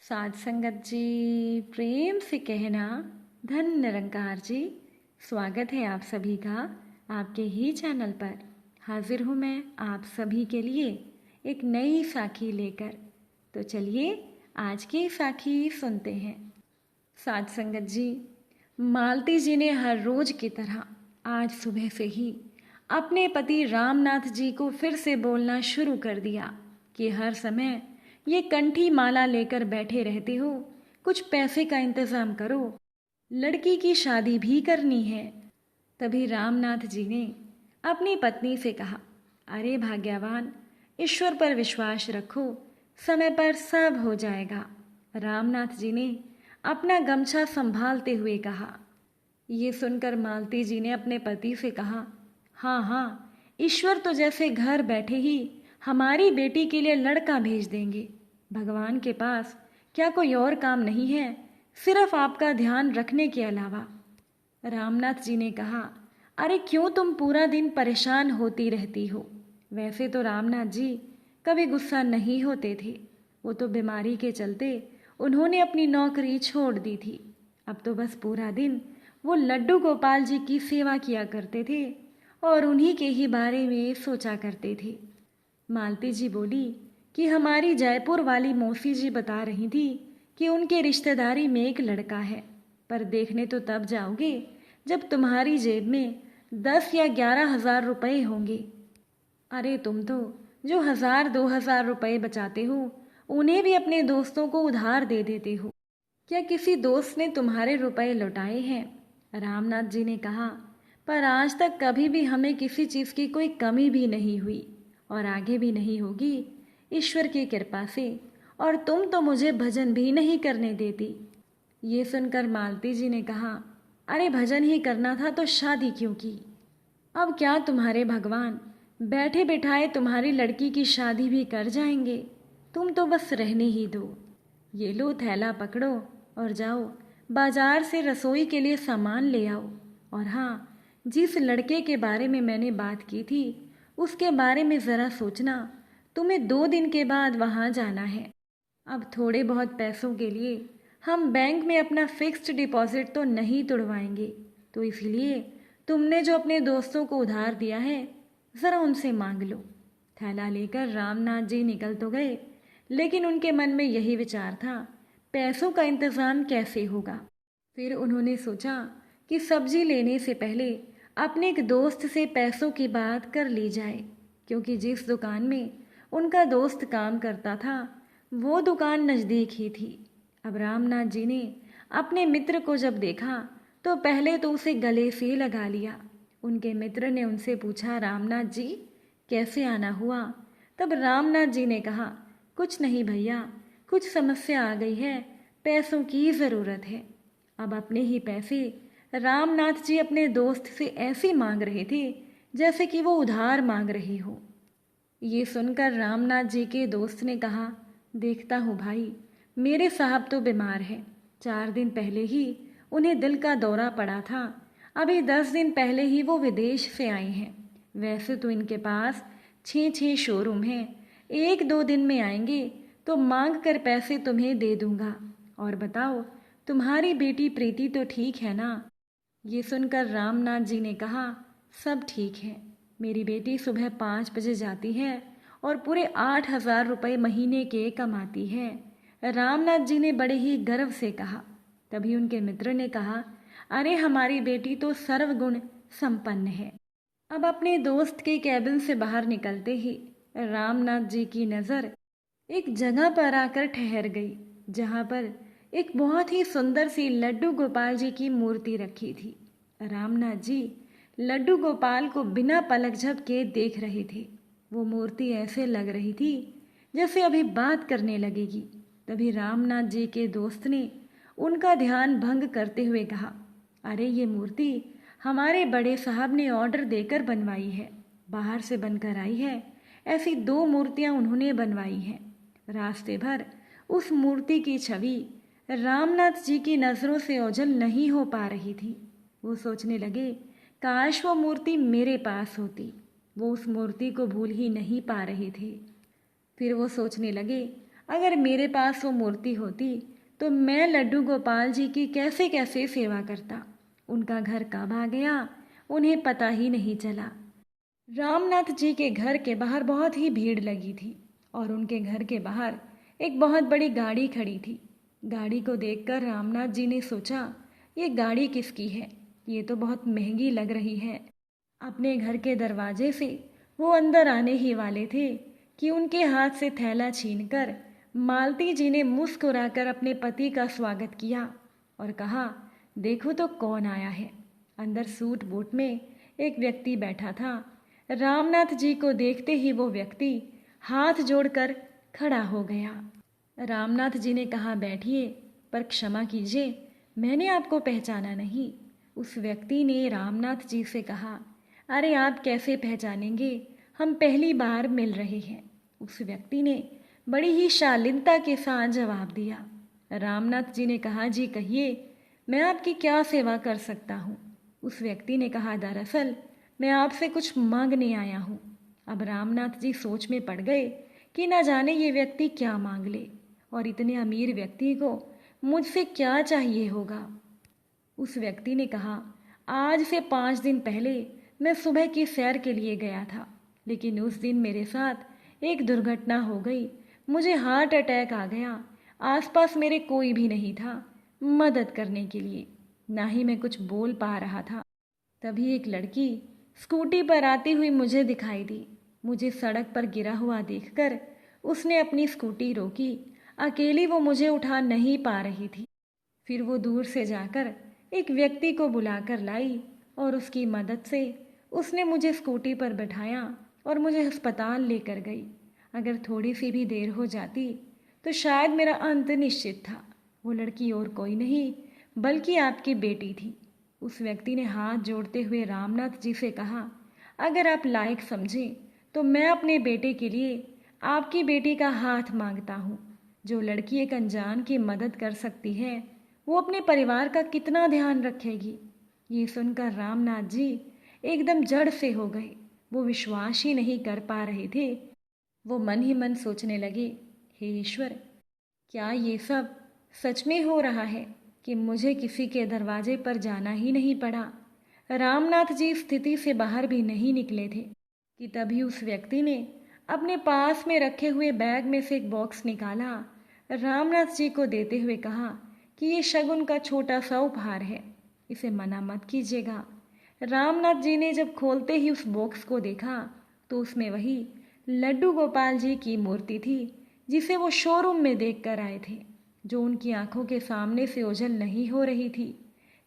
साध संगत जी, प्रेम से कहना धन निरंकार जी। स्वागत है आप सभी का आपके ही चैनल पर। हाजिर हूँ मैं आप सभी के लिए एक नई साखी लेकर। तो चलिए आज की साखी सुनते हैं। साध संगत जी, मालती जी ने हर रोज की तरह आज सुबह से ही अपने पति रामनाथ जी को फिर से बोलना शुरू कर दिया कि हर समय ये कंठी माला लेकर बैठे रहते हो, कुछ पैसे का इंतजाम करो, लड़की की शादी भी करनी है। तभी रामनाथ जी ने अपनी पत्नी से कहा, अरे भाग्यवान, ईश्वर पर विश्वास रखो, समय पर सब हो जाएगा। रामनाथ जी ने अपना गमछा संभालते हुए कहा। ये सुनकर मालती जी ने अपने पति से कहा, हाँ हाँ, ईश्वर तो जैसे घर बैठे ही हमारी बेटी के लिए लड़का भेज देंगे। भगवान के पास क्या कोई और काम नहीं है सिर्फ आपका ध्यान रखने के अलावा। रामनाथ जी ने कहा, अरे क्यों तुम पूरा दिन परेशान होती रहती हो। वैसे तो रामनाथ जी कभी गुस्सा नहीं होते थे, वो तो बीमारी के चलते उन्होंने अपनी नौकरी छोड़ दी थी। अब तो बस पूरा दिन वो लड्डू गोपाल जी की सेवा किया करते थे और उन्हीं के ही बारे में सोचा करते थे। मालती जी बोली कि हमारी जयपुर वाली मौसी जी बता रही थी कि उनके रिश्तेदारी में एक लड़का है, पर देखने तो तब जाओगे जब तुम्हारी जेब में 10 या 11 हज़ार रुपये होंगे। अरे तुम तो जो 1,000 2,000 रुपये बचाते हो उन्हें भी अपने दोस्तों को उधार दे देते हो। क्या किसी दोस्त ने तुम्हारे रुपए लौटाए हैं? रामनाथ जी ने कहा, पर आज तक कभी भी हमें किसी चीज़ की कोई कमी भी नहीं हुई और आगे भी नहीं होगी, ईश्वर की कृपा से। और तुम तो मुझे भजन भी नहीं करने देती। ये सुनकर मालती जी ने कहा, अरे भजन ही करना था तो शादी क्यों की? अब क्या तुम्हारे भगवान बैठे बिठाए तुम्हारी लड़की की शादी भी कर जाएंगे? तुम तो बस रहने ही दो। ये लो थैला पकड़ो और जाओ बाजार से रसोई के लिए सामान ले आओ। और हाँ, जिस लड़के के बारे में मैंने बात की थी उसके बारे में ज़रा सोचना, तुम्हें 2 दिन के बाद वहाँ जाना है। अब थोड़े बहुत पैसों के लिए हम बैंक में अपना फिक्स्ड डिपॉजिट तो नहीं तुड़वाएंगे, तो इसलिए तुमने जो अपने दोस्तों को उधार दिया है ज़रा उनसे मांग लो। थैला लेकर रामनाथ जी निकल तो गए, लेकिन उनके मन में यही विचार था, पैसों का इंतज़ाम कैसे होगा। फिर उन्होंने सोचा कि सब्जी लेने से पहले अपने एक दोस्त से पैसों की बात कर ली जाए, क्योंकि जिस दुकान में उनका दोस्त काम करता था वो दुकान नज़दीक ही थी। अब रामनाथ जी ने अपने मित्र को जब देखा तो पहले तो उसे गले से लगा लिया। उनके मित्र ने उनसे पूछा, रामनाथ जी कैसे आना हुआ? तब रामनाथ जी ने कहा, कुछ नहीं भैया, कुछ समस्या आ गई है, पैसों की ज़रूरत है। अब अपने ही पैसे रामनाथ जी अपने दोस्त से ऐसे मांग रहे थे जैसे कि वो उधार मांग रहे हो। ये सुनकर रामनाथ जी के दोस्त ने कहा, देखता हूँ भाई, मेरे साहब तो बीमार हैं। 4 दिन पहले ही उन्हें दिल का दौरा पड़ा था। अभी 10 दिन पहले ही वो विदेश से आए हैं। वैसे तो इनके पास 6 शोरूम हैं। 1-2 दिन में आएंगे तो मांग कर पैसे तुम्हें दे दूंगा। और बताओ, तुम्हारी बेटी प्रीति तो ठीक है ना? ये सुनकर रामनाथ जी ने कहा, सब ठीक है। मेरी बेटी सुबह 5 बजे जाती है और पूरे 8,000 रुपये महीने के कमाती है। रामनाथ जी ने बड़े ही गर्व से कहा। तभी उनके मित्र ने कहा, अरे हमारी बेटी तो सर्वगुण संपन्न है। अब अपने दोस्त के कैबिन से बाहर निकलते ही रामनाथ जी की नज़र एक जगह पर आकर ठहर गई, जहाँ पर एक बहुत ही सुंदर सी लड्डू गोपाल जी की मूर्ति रखी थी। रामनाथ जी लड्डू गोपाल को बिना पलक झपके देख रहे थे। वो मूर्ति ऐसे लग रही थी जैसे अभी बात करने लगेगी। तभी रामनाथ जी के दोस्त ने उनका ध्यान भंग करते हुए कहा, अरे ये मूर्ति हमारे बड़े साहब ने ऑर्डर देकर बनवाई है, बाहर से बनकर आई है। ऐसी 2 मूर्तियां उन्होंने बनवाई हैं। रास्ते भर उस मूर्ति की छवि रामनाथ जी की नज़रों से ओझल नहीं हो पा रही थी। वो सोचने लगे, काश वो मूर्ति मेरे पास होती। वो उस मूर्ति को भूल ही नहीं पा रहे थे। फिर वो सोचने लगे, अगर मेरे पास वो मूर्ति होती तो मैं लड्डू गोपाल जी की कैसे कैसे सेवा करता। उनका घर कब आ गया उन्हें पता ही नहीं चला। रामनाथ जी के घर के बाहर बहुत ही भीड़ लगी थी और उनके घर के बाहर एक बहुत बड़ी गाड़ी खड़ी थी। गाड़ी को देखकर रामनाथ जी ने सोचा, ये गाड़ी किसकी है? ये तो बहुत महंगी लग रही है। अपने घर के दरवाजे से वो अंदर आने ही वाले थे कि उनके हाथ से थैला छीनकर मालती जी ने मुस्कुराकर अपने पति का स्वागत किया और कहा, देखो तो कौन आया है। अंदर सूट बूट में एक व्यक्ति बैठा था। रामनाथ जी को देखते ही वो व्यक्ति हाथ जोड़कर खड़ा हो गया। रामनाथ जी ने कहा, बैठिए, पर क्षमा कीजिए, मैंने आपको पहचाना नहीं। उस व्यक्ति ने रामनाथ जी से कहा, अरे आप कैसे पहचानेंगे, हम पहली बार मिल रहे हैं। उस व्यक्ति ने बड़ी ही शालीनता के साथ जवाब दिया। रामनाथ जी ने कहा, जी कहिए, मैं आपकी क्या सेवा कर सकता हूँ? उस व्यक्ति ने कहा, दरअसल मैं आपसे कुछ मांगने आया हूँ। अब रामनाथ जी सोच में पड़ गए कि न जाने ये व्यक्ति क्या मांग ले और इतने अमीर व्यक्ति को मुझसे क्या चाहिए होगा। उस व्यक्ति ने कहा, आज से 5 दिन पहले मैं सुबह की सैर के लिए गया था, लेकिन उस दिन मेरे साथ एक दुर्घटना हो गई। मुझे हार्ट अटैक आ गया। आसपास मेरे कोई भी नहीं था मदद करने के लिए, ना ही मैं कुछ बोल पा रहा था। तभी एक लड़की स्कूटी पर आती हुई मुझे दिखाई दी। मुझे सड़क पर गिरा हुआ देखकर उसने अपनी स्कूटी रोकी। अकेली वो मुझे उठा नहीं पा रही थी। फिर वो दूर से जाकर एक व्यक्ति को बुलाकर लाई और उसकी मदद से उसने मुझे स्कूटी पर बैठाया और मुझे अस्पताल लेकर गई। अगर थोड़ी सी भी देर हो जाती तो शायद मेरा अंत निश्चित था। वो लड़की और कोई नहीं बल्कि आपकी बेटी थी। उस व्यक्ति ने हाथ जोड़ते हुए रामनाथ जी से कहा, अगर आप लायक समझें तो मैं अपने बेटे के लिए आपकी बेटी का हाथ मांगता हूँ। जो लड़की एक अनजान की मदद कर सकती है वो अपने परिवार का कितना ध्यान रखेगी। ये सुनकर रामनाथ जी एकदम जड़ से हो गए। वो विश्वास ही नहीं कर पा रहे थे। वो मन ही मन सोचने लगे, हे ईश्वर, क्या ये सब सच में हो रहा है कि मुझे किसी के दरवाजे पर जाना ही नहीं पड़ा। रामनाथ जी स्थिति से बाहर भी नहीं निकले थे कि तभी उस व्यक्ति ने अपने पास में रखे हुए बैग में से एक बॉक्स निकाला, रामनाथ जी को देते हुए कहा कि ये शगुन का छोटा सा उपहार है, इसे मना मत कीजिएगा। रामनाथ जी ने जब खोलते ही उस बॉक्स को देखा तो उसमें वही लड्डू गोपाल जी की मूर्ति थी जिसे वो शोरूम में देख कर आए थे, जो उनकी आंखों के सामने से ओझल नहीं हो रही थी,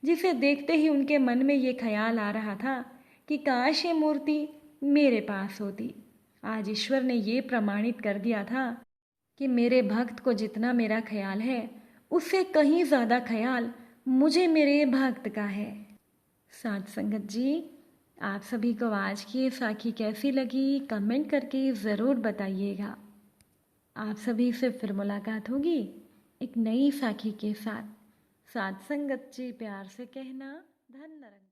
जिसे देखते ही उनके मन में ये ख्याल आ रहा था कि काश ये मूर्ति मेरे पास होती। आज ईश्वर ने ये प्रमाणित कर दिया था कि मेरे भक्त को जितना मेरा ख्याल है उससे कहीं ज़्यादा ख्याल मुझे मेरे भक्त का है। साथ संगत जी, आप सभी को आज की ये साखी कैसी लगी कमेंट करके ज़रूर बताइएगा। आप सभी से फिर मुलाकात होगी एक नई साखी के साथ। साथ संगत जी प्यार से कहना, धन निरंकार।